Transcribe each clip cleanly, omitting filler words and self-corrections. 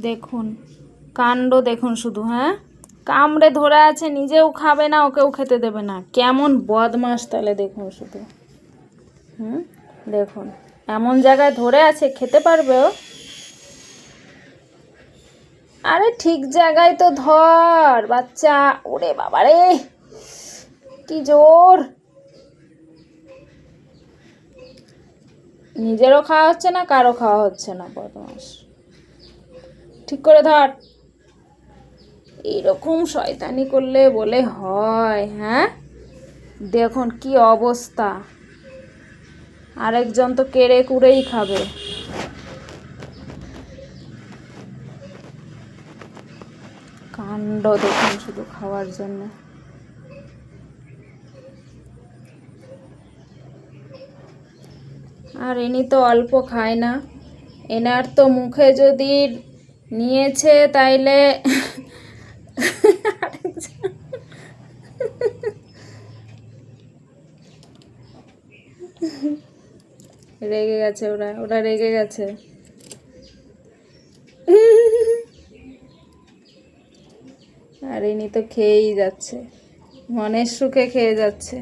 দেখুন কাণ্ড দেখুন শুধু, হ্যাঁ কামড়ে ধরে আছে, নিজেও খাবে না, ওকেও খেতে দেবে না। কেমন বদমাস তাহলে দেখুন শুধু। দেখুন এমন জায়গায় ধরে আছে, খেতে পারবে ও? আরে ঠিক জায়গায় তো ধর বাচ্চা। ওরে বাবারে কি জোর! নিজেরও খাওয়া হচ্ছে না, কারো খাওয়া হচ্ছে না, বদমাস। ঠিক করে ধর। এইরকম শয়তানি করলে বলে হয়? হ্যাঁ দেখুন কি অবস্থা, আরেকজন তো কেড়ে কুড়েই খাবে। কাণ্ড দেখুন শুধু খাওয়ার জন্য। আর ইনি তো অল্প খায় না, এনার তো মুখে যদি নিয়েছে তাইলে রেগে গেছে, ওরা ওরা রেগে গেছে। আর ইনি তো খেয়েই যাচ্ছে, মনের সুখে খেয়ে যাচ্ছে।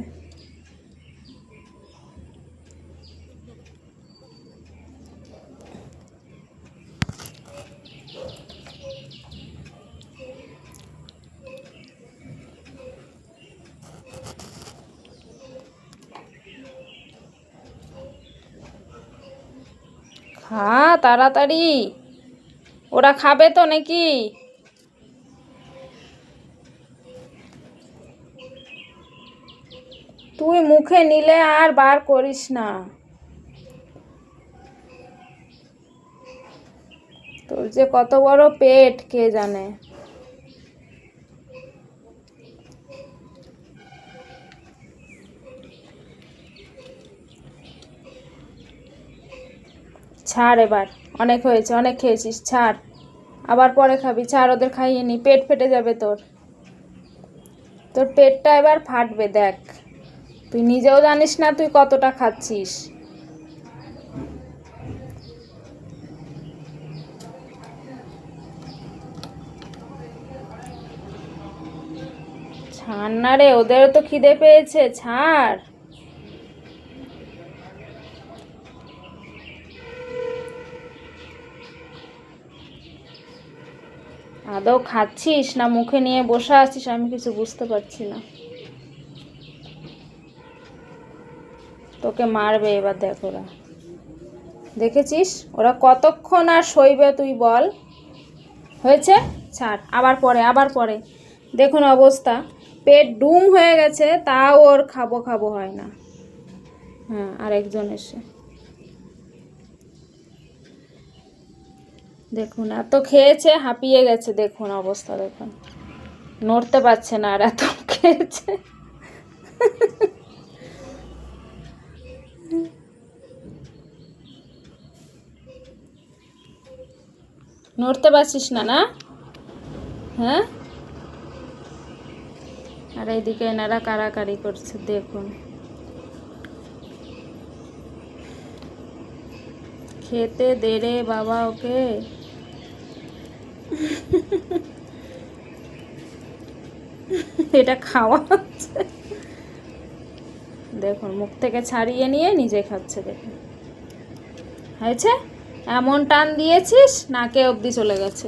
খা তাড়াতাড়ি, ওরা খাবে তো নাকি? তুই মুখে নিলে আর বার করিস না, তোর যে কত বড় পেট কে জানে। ছাড় এবার, অনেক হয়েছে, অনেক খেয়েছিস, ছাড়। আবার পরে খাবি, ছাড়, ওদের খাইয়ে নি, পেট ফেটে যাবে তোর। তোর পেটটা এবার ফাটবে দেখ, তুই নিজেও জানিস না তুই কতটা খাচ্ছিস। ছাড় না রে, ওদেরও তো খিদে পেয়েছে, ছাড়। আদৌ খাচ্ছিস না মুখে নিয়ে বসে আছিস আমি কিছু বুঝতে পারছি না। তোকে মারবে এবার দেখ ওরা, দেখেছিস ওরা কতক্ষণ আর সইবে তুই বল। হয়েছে, ছাড়, আবার পরে, আবার পরে। দেখুন অবস্থা, পেট ডুম হয়ে গেছে, তাও ওর খাবো খাবো হয় না। হ্যাঁ আরেকজন এসে দেখুন এত খেয়েছে, হাঁপিয়ে গেছে, দেখুন অবস্থা দেখুন, নড়তে পারছে না, আর এত খেয়েছে। নড়তে পারছিস না না? হ্যাঁ, আর এইদিকে এনারা কাড়াকাড়ি করছে দেখুন। খেতে দে রে বাবা ওকে। এটা খাওয়া হচ্ছে, দেখুন মুখ থেকে ছাড়িয়ে নিয়ে নিজে খাচ্ছে, দেখুন হয়েছে। এমন টান দিয়েছিস নাকে অবধি চলে গেছে।